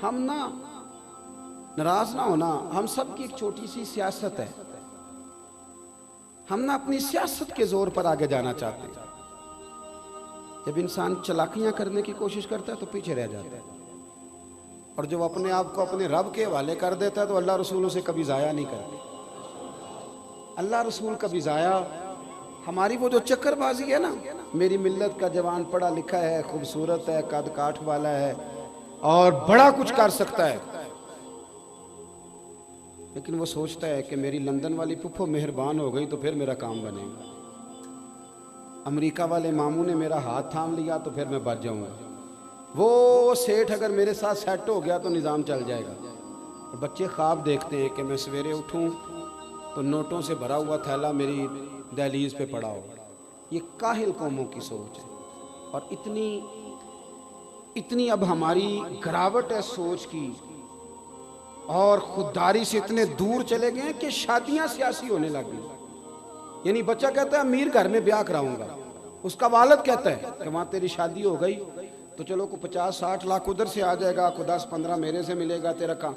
हम ना नाराज ना होना, हम सब की एक छोटी सी सियासत है। हम ना अपनी सियासत के जोर पर आगे जाना चाहते हैं। जब इंसान चालाकियां करने की कोशिश करता है तो पीछे रह जाता है, और जब अपने आप को अपने रब के हवाले कर देता है तो अल्लाह रसूल उसे कभी ज़ाया नहीं करते। अल्लाह रसूल कभी ज़ाया, हमारी वो जो चक्करबाजी है ना, मेरी मिल्लत का जवान पढ़ा लिखा है, खूबसूरत है, कद काठ वाला है और बड़ा कुछ कर सकता है, लेकिन वो सोचता है कि मेरी लंदन वाली पुप्पो मेहरबान हो गई तो फिर मेरा काम बनेगा, अमेरिका वाले मामू ने मेरा हाथ थाम लिया तो फिर मैं बच जाऊंगा, वो सेठ अगर मेरे साथ सेट हो गया तो निज़ाम चल जाएगा। और बच्चे ख्वाब देखते हैं कि मैं सवेरे उठूं तो नोटों से भरा हुआ थैला मेरी दहलीज पे पड़ा हो। ये काहिल कौमों की सोच है, और इतनी अब हमारी गिरावट है सोच की, और खुददारी से इतने दूर चले गए कि शादियां सियासी होने लग गई। यानी बच्चा कहता है अमीर घर में ब्याह कराऊंगा, उसका वालिद कहता है कि वहां तेरी शादी हो गई तो चलो को 50-60 लाख उधर से आ जाएगा, को 10-15 मेरे से मिलेगा, तेरा काम।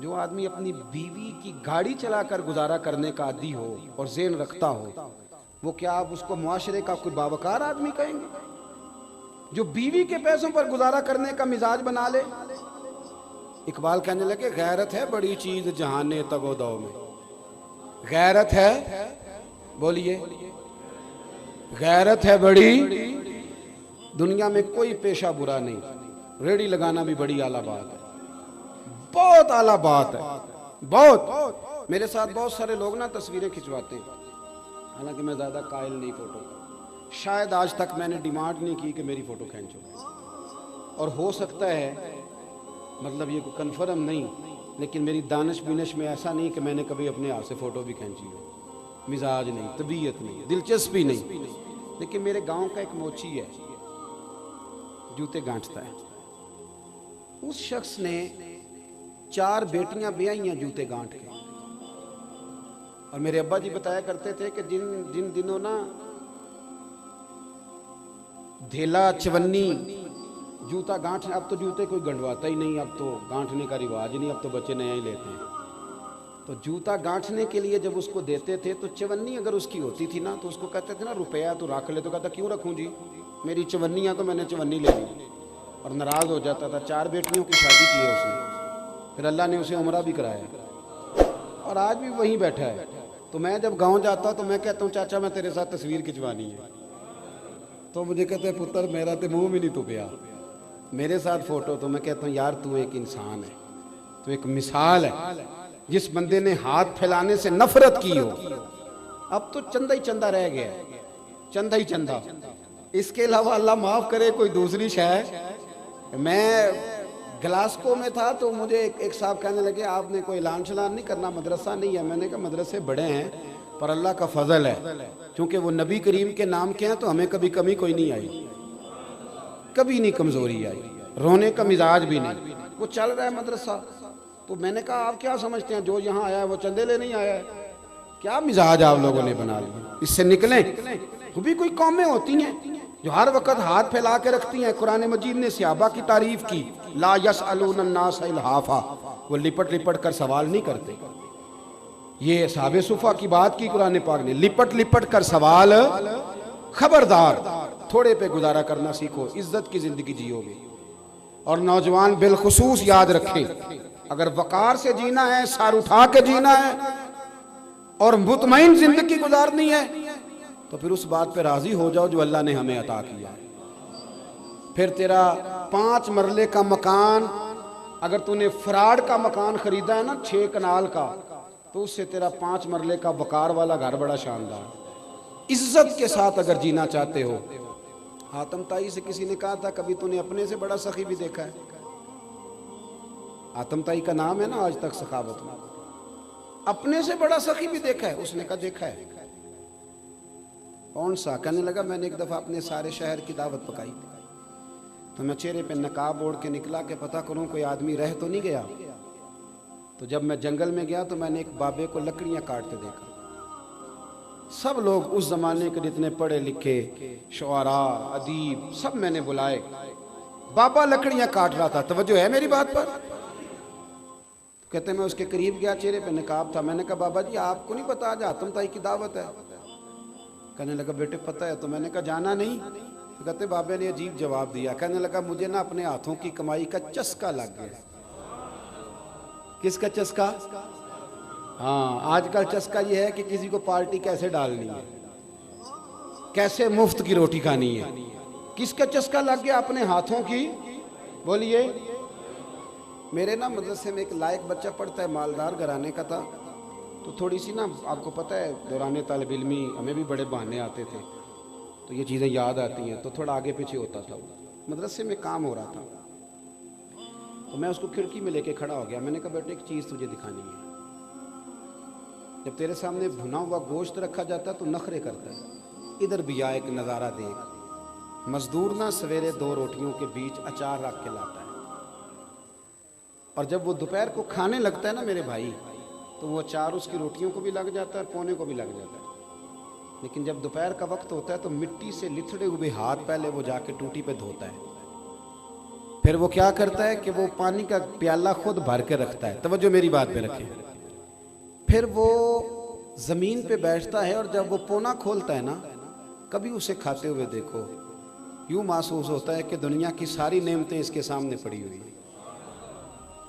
जो आदमी अपनी बीवी की गाड़ी चलाकर गुजारा करने का आदी हो और ज़ेन रखता हो, वो क्या आप उसको मुआशरे का कोई बावकार आदमी कहेंगे? जो बीवी के पैसों पर गुजारा करने का मिजाज बना ले। इकबाल कहने लगे गैरत है बड़ी चीज जहाने तगोदौ में, गैरत है, बोलिए, गैरत है बड़ी, दुनिया में कोई पेशा बुरा नहीं, रेडी लगाना भी बड़ी आला बात है, बहुत आला बात है, बहुत। मेरे साथ बहुत सारे लोग ना तस्वीरें खिंचवाते हैं, हालांकि मैं ज्यादा कायल नहीं फोटो का, शायद आज तक मैंने डिमांड नहीं की कि मेरी फोटो खींचो, और हो सकता है, मतलब ये कोई कन्फर्म नहीं, लेकिन मेरी दानिश बिनिश में ऐसा नहीं कि मैंने कभी अपने हाथ से फ़ोटो भी खींची हो। मिजाज नहीं, तबीयत नहीं, दिलचस्पी नहीं। लेकिन मेरे गांव का एक मोची है, जूते गांठता है, उस शख्स ने 4 बेटियां ब्याही हैं जूते गांठ के। और मेरे अब्बा जी बताया करते थे कि जिन दिनों ना धेला चवन्नी जूता गांठ, अब तो जूते कोई गंढवाता ही नहीं, अब तो गांठने का रिवाज नहीं, अब तो बच्चे नया ही लेते हैं। तो जूता गांठने के लिए जब उसको देते थे तो चवन्नी अगर उसकी होती थी ना तो उसको कहते थे ना रुपया तो रख ले, तो कहता क्यों रखूं जी, मेरी चवन्नियाँ तो मैंने चवन्नी ले ली, और नाराज़ हो जाता था। 4 बेटियों की शादी की है उसने, फिर अल्लाह ने उसे उम्रा भी कराया, और आज भी वहीं बैठा है। तो मैं जब गाँव जाता तो मैं कहता हूँ चाचा मैं तेरे साथ तस्वीर खिंचवानी है, तो मुझे कहते हैं पुत्र मेरा तो मुँह भी नहीं तुपया, मेरे साथ फोटो। तो मैं कहता हूँ यार तू एक इंसान है, तू एक मिसाल है, जिस बंदे ने हाथ फैलाने से नफरत की हो। अब तो चंदा ही चंदा रह गया, चंदा ही चंदा, इसके अलावा अल्लाह माफ करे कोई दूसरी शय। मैं ग्लासको में था तो मुझे एक साहब कहने लगे आपने कोई ऐलान शलान नहीं करना, मदरसा नहीं है। मैंने कहा मदरसे बड़े हैं पर अल्लाह का फजल है, क्योंकि वो नबी करीम के नाम के हैं तो हमें कभी कमी कोई नहीं आई, कभी नहीं कमजोरी आई, रोने का मिजाज भी नहीं, वो चल रहा है मदरसा। तो मैंने कहा आप क्या समझते हैं जो यहाँ आया है वो चंदे ले नहीं आया है? क्या मिजाज आप लोगों ने बना लिया, इससे निकलें। वो भी कोई कौमें होती हैं जो हर वक्त हाथ फैला के रखती हैं। कुरान मजीद ने सहाबा की तारीफ की, ला यसअलून अन्नास इल्हाफा, वो लिपट लिपट कर सवाल नहीं करते। ये साहबे सुफा की बात की कुरान पाक ने, लिपट लिपट कर सवाल, खबरदार थोड़े पे गुजारा करना सीखो, इज्जत की जिंदगी जियोगे। और नौजवान बिलखुसूस याद रखें, अगर वकार से जीना है, सार उठा के जीना है और मुतमईन जिंदगी गुजारनी है तो फिर उस बात पे राजी हो जाओ जो अल्लाह ने हमें अता किया है। फिर तेरा 5 मरले का मकान, अगर तूने फ्राड का मकान खरीदा है ना 6 कनाल का, तो उससे तेरा 5 मरले का वकार वाला घर बड़ा शानदार। इज्जत के साथ अगर जीना चाहते हो, आतम ताई से किसी ने कहा था कभी तूने अपने से बड़ा सखी भी देखा है? आतम ताई का नाम है ना आज तक सखावत में, अपने से बड़ा सखी भी देखा है? उसने कहा देखा है। कौन सा? कहने लगा मैंने एक दफा अपने सारे शहर की दावत पकाई तो मैं चेहरे पे नकाब ओढ़ के निकला कि पता करूं कोई आदमी रह तो नहीं गया। तो जब मैं जंगल में गया तो मैंने एक बाबे को लकड़ियां काटते देखा। सब लोग उस जमाने के जितने पढ़े लिखे शुआरा अदीब सब मैंने बुलाए, बाबा लकड़ियां काट रहा था। तवज्जो है मेरी बात पर? कहते मैं उसके करीब गया, चेहरे पे नकाब था। मैंने कहा बाबा जी आपको नहीं पता आज आतम ताई की दावत है? कहने लगा बेटे पता है। तो मैंने कहा जाना नहीं? तो कहते बाबा ने अजीब जवाब दिया। कहने लगा मुझे ना अपने हाथों की कमाई का चस्का लग गया। किसका चस्का? हाँ, आजकल चस्का ये है कि किसी को पार्टी कैसे डालनी है, कैसे मुफ्त की रोटी खानी है। किसका चस्का लग गया? अपने हाथों की। बोलिए। मेरे ना मदरसे में एक लायक बच्चा पढ़ता है, मालदार घराने का था। तो थोड़ी सी ना, आपको पता है दौरान तालिब इल्मी हमें भी बड़े बहाने आते थे, तो ये चीज़ें याद आती हैं, तो थोड़ा आगे पीछे होता था। मदरसे में काम हो रहा था, तो मैं उसको खिड़की में लेके खड़ा हो गया। मैंने कहा बेटे एक चीज़ तुझे दिखानी है। जब तेरे सामने भुना हुआ गोश्त रखा जाता है तो नखरे करता है। इधर भी आ, एक नज़ारा देख। मजदूर ना सवेरे 2 रोटियों के बीच अचार रख के लाता है, और जब वो दोपहर को खाने लगता है ना मेरे भाई, तो वो अचार उसकी रोटियों को भी लग जाता है और पौने को भी लग जाता है। लेकिन जब दोपहर का वक्त होता है तो मिट्टी से लिथड़े हुए हाथ पहले वो जाके टूटी पे धोता है। फिर वो क्या करता है कि वो पानी का प्याला खुद भर के रखता है। तवज्जो मेरी बात पे रखें। फिर वो जमीन पे बैठता है, और जब वो पोना खोलता है ना, कभी उसे खाते हुए देखो, यूं महसूस होता है कि दुनिया की सारी नेमतें इसके सामने पड़ी हुई हैं।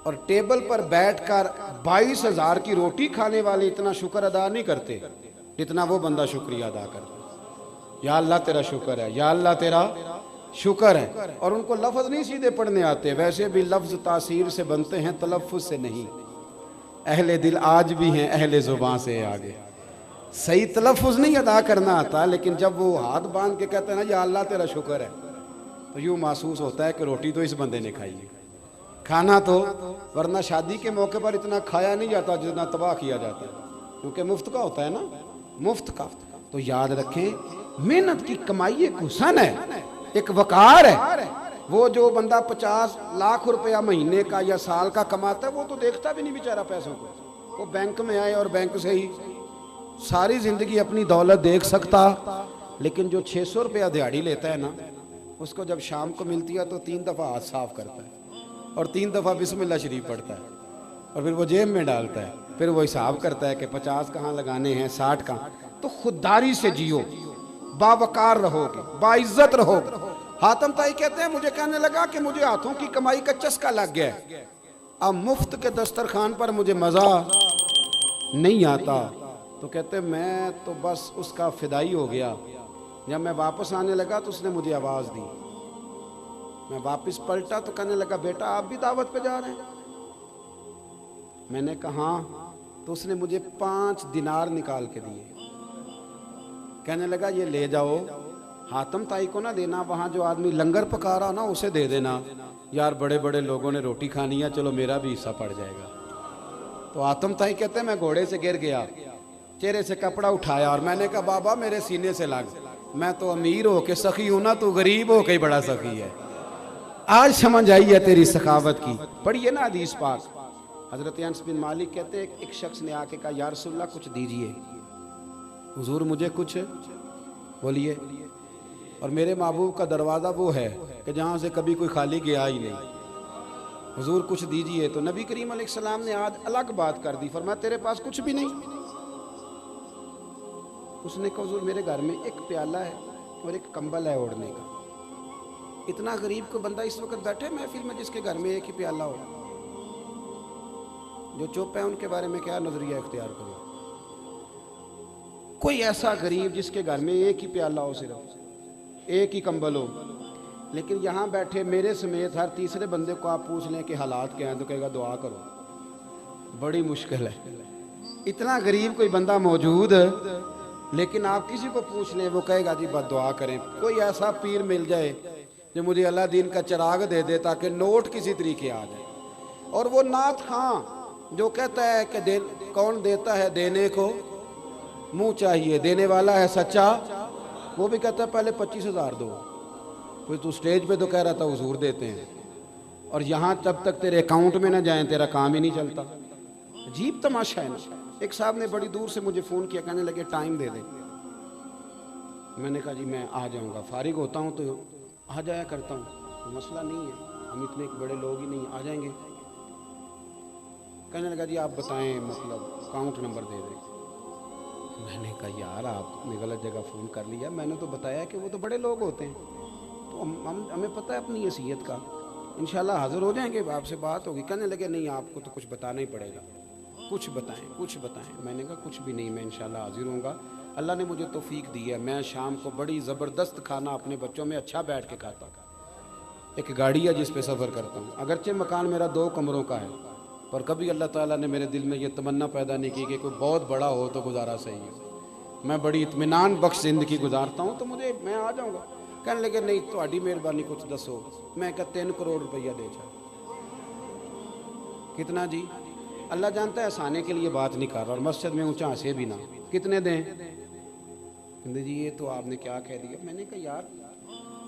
और टेबल पर बैठकर 22,000 की रोटी खाने वाले इतना शुक्र अदा नहीं करते जितना वो बंदा शुक्रिया अदा करता। या अल्लाह तेरा शुक्र है, या अल्लाह तेरा शुक्र है। और उनको लफ्ज़ नहीं सीधे पढ़ने आते, वैसे भी लफ्ज़ तासीर से बनते हैं, तलफ़्फ़ुज़ से नहीं। अहले दिल आज भी हैं अहले ज़ुबान से आगे। सही तलफ़्फ़ुज़ नहीं अदा करना आता, लेकिन जब वो हाथ बांध के कहते हैं ना या अल्लाह तेरा शुक्र है, तो यूँ महसूस होता है कि रोटी तो इस बंदे ने खाई है, खाना तो, वरना शादी के मौके पर इतना खाया नहीं जाता जितना तबाह किया जाता है, क्योंकि मुफ्त का होता है ना, मुफ्त का। तो याद रखें, मेहनत की कमाई एक हुस्न है, एक वकार है। वो जो बंदा 50 लाख रुपया महीने का या साल का कमाता है, वो तो देखता भी नहीं बेचारा पैसों को। वो बैंक में आए और बैंक से ही सारी जिंदगी अपनी दौलत देख सकता। लेकिन जो 600 रुपया दिहाड़ी लेता है ना, उसको जब शाम को मिलती है तो 3 दफ़ा हाथ साफ करता है और 3 दफ़ा बिस्मिल्लाह शरीफ पढ़ता है, और फिर वो जेब में डालता है। फिर वो हिसाब करता है कि 50 कहाँ लगाने हैं, 60 कहाँ। तो खुददारी से जियो, बावकार रहोगे, बाइज्जत रहोगे। हातम ताई कहते हैं मुझे कहने लगा कि मुझे हाथों की कमाई का चस्का लग गया है, अब मुफ्त के दस्तरखान पर मुझे मज़ा नहीं आता। तो कहते मैं तो बस उसका फिदाई हो गया। जब मैं वापस आने लगा तो उसने मुझे आवाज़ दी। मैं वापस पलटा तो कहने लगा बेटा आप भी दावत पे जा रहे हैं? मैंने कहा हाँ। तो उसने मुझे 5 दिनार निकाल के दिए। कहने लगा ये ले जाओ, हातम ताई को ना देना, वहाँ जो आदमी लंगर पका रहा ना उसे दे देना। यार बड़े बड़े लोगों ने रोटी खानी है, चलो मेरा भी हिस्सा पड़ जाएगा। तो हातम ताई कहते हैं मैं घोड़े से गिर गया, चेहरे से कपड़ा उठाया और मैंने कहा बाबा मेरे सीने से लग, मैं तो अमीर हो के सखी हूं ना, तू गरीब हो के बड़ा सखी है। आज समझ आई है तेरी सखावत की। पढ़िए ना हदीस पाक। हजरत अनस बिन मालिक कहते हैं एक शख्स ने आके कहा या रसूलल्लाह कुछ दीजिए, हुजूर मुझे कुछ बोलिए। और मेरे महबूब का दरवाज़ा वो है कि जहाँ से कभी कोई खाली गया ही नहीं। हुजूर कुछ दीजिए। तो नबी करीम अलैहिस्सलाम ने आज अलग बात कर दी, फरमाया तेरे पास कुछ भी नहीं? उसने कहा हुजूर मेरे घर में एक प्याला है और एक कंबल है ओढ़ने का। इतना गरीब को बंदा इस वक्त बैठे महफिल में जिसके घर में एक ही प्याला हो। जो चुप है उनके बारे में क्या नजरिया इख्तियार करो। कोई ऐसा गरीब जिसके घर में एक ही प्याला हो, सिर्फ एक ही कंबल हो। लेकिन यहाँ बैठे मेरे समेत हर तीसरे बंदे को आप पूछ लें कि हालात क्या हैं तो कहेगा दुआ करो। बड़ी मुश्किल है, इतना गरीब कोई बंदा मौजूद। लेकिन आप किसी को पूछ लें वो कहेगा जी बस दुआ करें। कोई ऐसा पीर मिल जाए जो मुझे अल्लाह दीन का चिराग दे दे ताकि नोट किसी तरीके आ जाए। और वो नाथ खां जो कहता है कि कौन देता है देने को मुंह चाहिए, देने वाला है सच्चा, वो भी कहता है पहले 25,000 दो। कोई तू स्टेज पे तो कह रहा था हुजूर देते हैं, और यहाँ जब तक तेरे अकाउंट में ना जाए तेरा काम ही नहीं चलता। अजीब तमाशा है ना। एक साहब ने बड़ी दूर से मुझे फ़ोन किया, कहने लगे टाइम दे दे। मैंने कहा जी मैं आ जाऊँगा, फारिग होता हूँ तो आ जाया करता हूँ, तो मसला नहीं है, हम इतने बड़े लोग ही नहीं, आ जाएंगे। कहने लगा जी आप बताएं, मतलब अकाउंट नंबर दे दें। मैंने कहा यार आपने गलत जगह फ़ोन कर लिया, मैंने तो बताया कि वो तो बड़े लोग होते हैं, तो हमें पता है अपनी हैसियत का, इंशाल्लाह हाज़िर हो जाएंगे, आपसे बात होगी। कहने लगे नहीं आपको तो कुछ बताना ही पड़ेगा, कुछ बताएं कुछ बताएं। मैंने कहा कुछ भी नहीं, मैं इंशाल्लाह हाज़िर होऊंगा। अल्लाह ने मुझे तौफीक दी है, मैं शाम को बड़ी ज़बरदस्त खाना अपने बच्चों में अच्छा बैठ के खाता। एक गाड़ी है जिस पे सफ़र करता हूँ, अगरचे मकान मेरा 2 कमरों का है, पर कभी अल्लाह ताला ने मेरे दिल में ये तमन्ना पैदा नहीं की कि कोई बहुत बड़ा हो तो गुजारा सही हो। मैं बड़ी इत्मीनान बख्श ज़िंदगी गुजारता हूँ, तो मैं आ जाऊँगा। कहने लगे नहीं थोड़ी मेहरबानी कुछ दसो। मैं क्या 3 करोड़ रुपया दे जा। कितना जी? अल्लाह जानता है, हंसाने के लिए बात नहीं कर रहा, और मस्जिद में ऊँचा हंसे भी ना। कितने दें? कहते जी ये तो आपने क्या कह दिया। मैंने कहा यार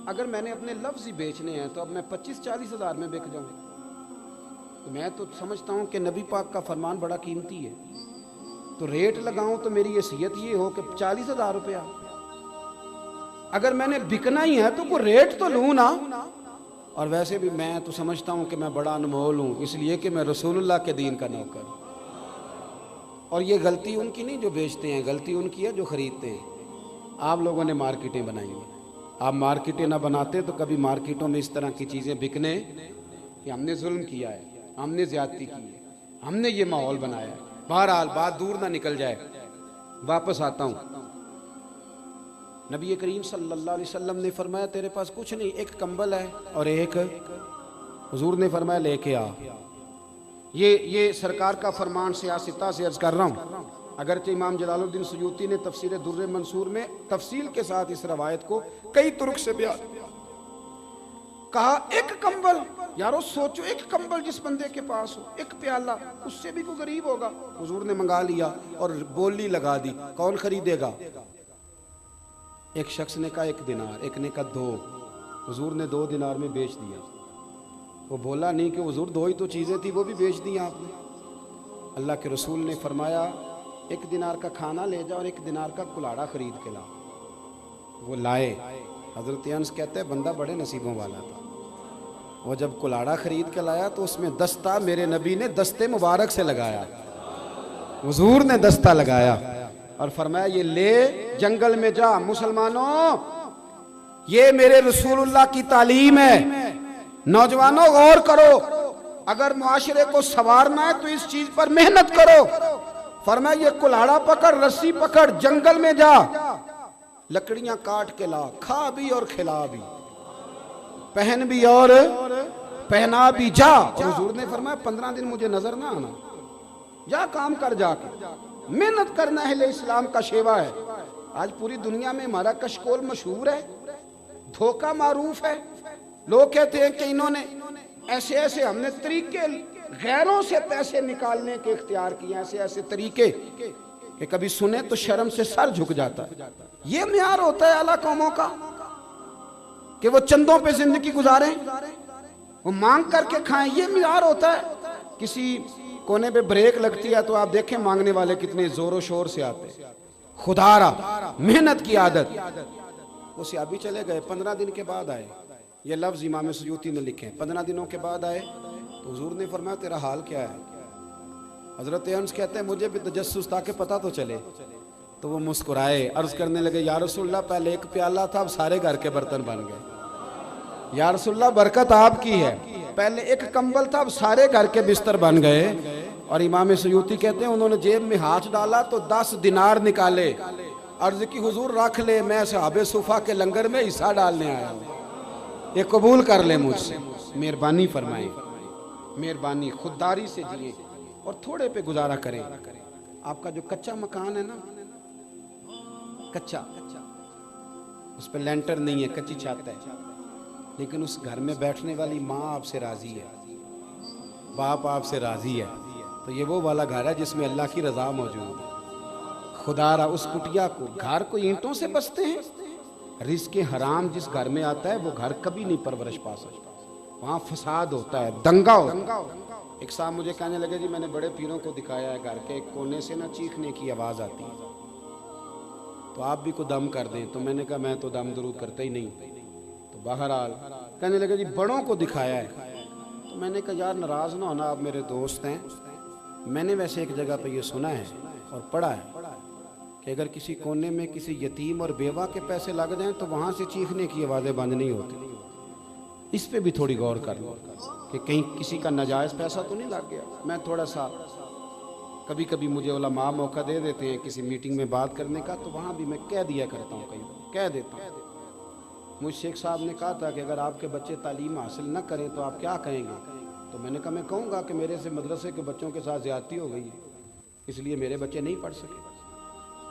अगर मैंने अपने लफ्ज़ ही बेचने हैं तो अब मैं 25-40 हज़ार में बिक जाऊँ। तो मैं तो समझता हूँ कि नबी पाक का फरमान बड़ा कीमती है, तो रेट लगाऊं तो मेरी हैसियत ये हो कि 40,000 रुपया। अगर मैंने बिकना ही है तो कोई रेट तो लूँ ना। और वैसे भी मैं तो समझता हूँ कि मैं बड़ा अनमोल हूँ, इसलिए कि मैं रसूलुल्लाह के दीन का नौकर। और ये गलती उनकी नहीं जो बेचते हैं, गलती उनकी है जो ख़रीदते हैं। आप लोगों ने मार्केटें बनाई हैं, आप मार्केटें ना बनाते तो कभी मार्केटों में इस तरह की चीज़ें बिकने कि हमने जुल्म किया है, हमने ज़्यादती की है, हमने ये माहौल बनाया है। बहरहाल बात दूर ना निकल जाए, वापस आता हूँ। नबी करीम सल्लल्लाहु अलैहि वसल्लम ने फरमाया तेरे पास कुछ नहीं, एक कंबल है और एक, हुजूर ने फरमाया लेके आ। ये सरकार का फरमान सियासता से अर्ज कर रहा हूँ। अगरचे इमाम जलालुद्दीन सुयूती ने तफसीर दुर्र मंसूर में तफसील के साथ इस रवायत को कई तुरुक से बयान कहा। एक कंबल, यारो सोचो, एक कंबल जिस बंदे के पास हो, एक प्याला, उससे भी कोई गरीब होगा। हुजूर ने मंगा लिया और बोली लगा दी, कौन खरीदेगा? एक शख्स ने कहा 1 दिनार, एक ने कहा 2। हुजूर ने 2 दिनार में बेच दिया। वो बोला नहीं कि हुजूर 2 ही तो चीज़ें थी, वो भी बेच दी आपने। अल्लाह के रसूल ने फरमाया 1 दिनार का खाना ले जा और 1 दिनार का कुल्हाड़ा खरीद के ला। वो लाए। हज़रत अनस कहते हैं बंदा बड़े नसीबों वाला था। वो जब कुल्हाड़ा खरीद के लाया तो उसमें दस्ता मेरे नबी ने दस्ते मुबारक से लगाया, हुजूर ने दस्ता लगाया और फरमाया ये ले जंगल में जा। मुसलमानों, ये मेरे रसूलुल्लाह की तालीम है। नौजवानों गौर करो, अगर मुआशरे को संवारना है तो इस चीज पर मेहनत करो। फरमाया ये कुल्हाड़ा पकड़, रस्सी पकड़, जंगल में जा, लकड़ियां काट के ला, खा भी और खिला भी, पहन भी और पहना भी, जा। और हुजूर ने फरमाया 15 दिन मुझे नजर ना आना, जा काम कर, जाके मेहनत करना है। इस्लाम का शेवा है। आज पूरी दुनिया में हमारा कशकोल मशहूर है, धोखा मारूफ है। लोग कहते हैं कि इन्होंने ऐसे ऐसे, हमने तरीके गैरों से पैसे निकालने के इख्तियार किए, ऐसे ऐसे तरीके कि कभी सुने तो शर्म से सर झुक जाता है। ये म्यार होता है आला कौमों का कि वो चंदों पे जिंदगी गुजारें, वो मांग करके खाएं, ये म्यार होता है। किसी कोने पे ब्रेक लगती है तो आप देखें मांगने वाले कितने जोरों शोर से आते हैं। खुदारा मेहनत की आदत। वो सियाबी चले गए, 15 दिन के बाद आए। ये लफ्ज़ इमाम सुयूती ने लिखे। 15 दिनों के बाद आए तो हुजूर ने फरमाया तेरा हाल क्या है? हजरत अनस कहते हैं मुझे भी तजस्सुस ताकि पता तो चले। तो वो मुस्कुराए, अर्ज करने लगे या रसूलल्लाह पहले 1 प्याला था, अब सारे घर के बर्तन बन गए। या रसूलल्लाह बरकत आपकी है, पहले 1 कंबल था, अब सारे घर के बिस्तर बन गए। और इमाम सुयूती कहते हैं उन्होंने जेब में हाथ डाला तो 10 दिनार निकाले। अर्ज की हुजूर रख ले, मैं सहाबे सुफा के लंगर में हिस्सा डालने आया हूँ, ये कबूल कर ले मुझसे। मेहरबानी फरमाए, मेहरबानी, खुददारी से जिए और थोड़े पे गुजारा करें। आपका जो कच्चा मकान है ना, कच्चा, उस पर लेंटर नहीं है, कच्ची छत है, लेकिन उस घर में बैठने वाली माँ आपसे राजी है, बाप आपसे राजी है, तो ये वो वाला घर है जिसमें अल्लाह की रजा मौजूद है। खुदारा उस कुटिया को, घर को ईंटों से बसते हैं, रिज़्क़ हराम जिस घर में आता है वो घर कभी नहीं परवरिश पा सकता। वहाँ फसाद होता है, दंगा होता है। एक साहब मुझे कहने लगे जी मैंने बड़े पीरों को दिखाया है, घर के एक कोने से ना चीखने की आवाज़ आती है, तो आप भी को दम कर दें। तो मैंने कहा मैं तो दम दरूद करता ही नहीं। तो बहरहाल कहने लगे जी बड़ों को दिखाया है। तो मैंने कहा यार नाराज़ ना होना, आप मेरे दोस्त हैं, मैंने वैसे एक जगह पे ये सुना है और पढ़ा है कि अगर किसी कोने में किसी यतीम और बेवा के पैसे लग जाएं तो वहाँ से चीखने की आवाज़ें बंद नहीं होती। इस पे भी थोड़ी गौर कर लो कि कहीं किसी का नाजायज़ पैसा तो नहीं लग गया। मैं थोड़ा सा कभी कभी मुझे उलमा मौका दे देते हैं किसी मीटिंग में बात करने का, तो वहाँ भी मैं कह दिया करता हूँ, कई बार कह देता हूँ। मुझ शेख साहब ने कहा था कि अगर आपके बच्चे तालीम हासिल न करें तो आप क्या कहेंगे? तो मैंने कहा मैं कहूँगा कि मेरे से मदरसे के बच्चों के साथ ज़्यादती हो गई है, इसलिए मेरे बच्चे नहीं पढ़ सके।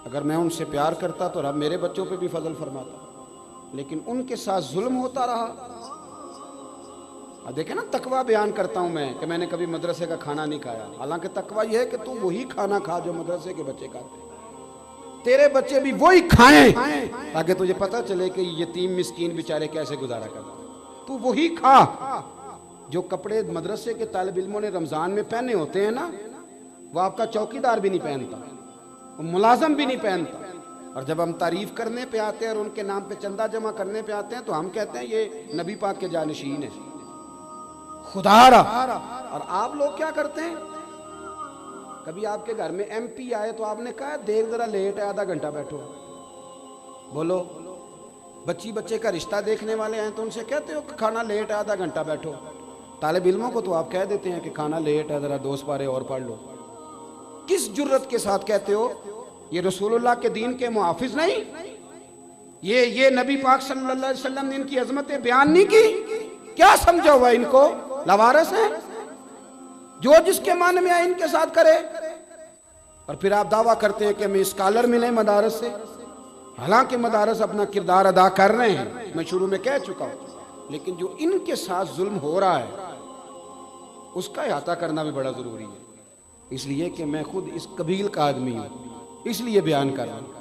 अगर मैं उनसे प्यार करता तो रब मेरे बच्चों पे भी फजल फरमाता, लेकिन उनके साथ जुल्म होता रहा। देखे ना, तकवा बयान करता हूँ मैं कि मैंने कभी मदरसे का खाना नहीं खाया, हालांकि तकवा यह है कि तू वही खाना खा जो मदरसे के बच्चे खाते, तेरे बच्चे भी वही खाएं, ताकि तुझे पता चले कि यतीम मिस्कीन बेचारे कैसे गुजारा करते। तू वही खा जो कपड़े मदरसे के तालिब इल्मों ने रमज़ान में पहने होते हैं ना, वो आपका चौकीदार भी नहीं पहनता, वो मुलाजम भी नहीं पहनता। और जब हम तारीफ करने पे आते हैं और उनके नाम पे चंदा जमा करने पे आते हैं तो हम कहते हैं ये नबी पाक के जानशीन है, खुदारा। और आप लोग क्या करते हैं? कभी आपके घर में MP आए तो आपने कहा देख जरा लेट है, आधा घंटा बैठो। बोलो, बच्ची बच्चे का रिश्ता देखने वाले हैं तो उनसे कहते हो कि खाना लेट है, आधा घंटा बैठो। तालिब इल्मों को तो आप कह देते हैं कि खाना लेट है, जरा 2 पारे और पढ़ लो। किस जुर्रत के साथ कहते हो? ये रसूलुल्लाह के दीन के मुहाफिज नहीं? ये नबी पाक सल्लल्लाहु अलैहि वसल्लम ने इनकी अजमतें बयान नहीं की? क्या समझा हुआ इनको? लवारस है, जो जिसके मन में आए इनके साथ करे। और फिर आप दावा करते हैं कि हमें स्कॉलर मिले मदारस से, हालांकि मदारस अपना किरदार अदा कर रहे हैं, मैं शुरू में कह चुका हूं, लेकिन जो इनके साथ जुल्म हो रहा है उसका अहाता करना भी बड़ा जरूरी है। इसलिए कि मैं खुद इस कबील का आदमी हूं, इसलिए बयान कर रहा हूं।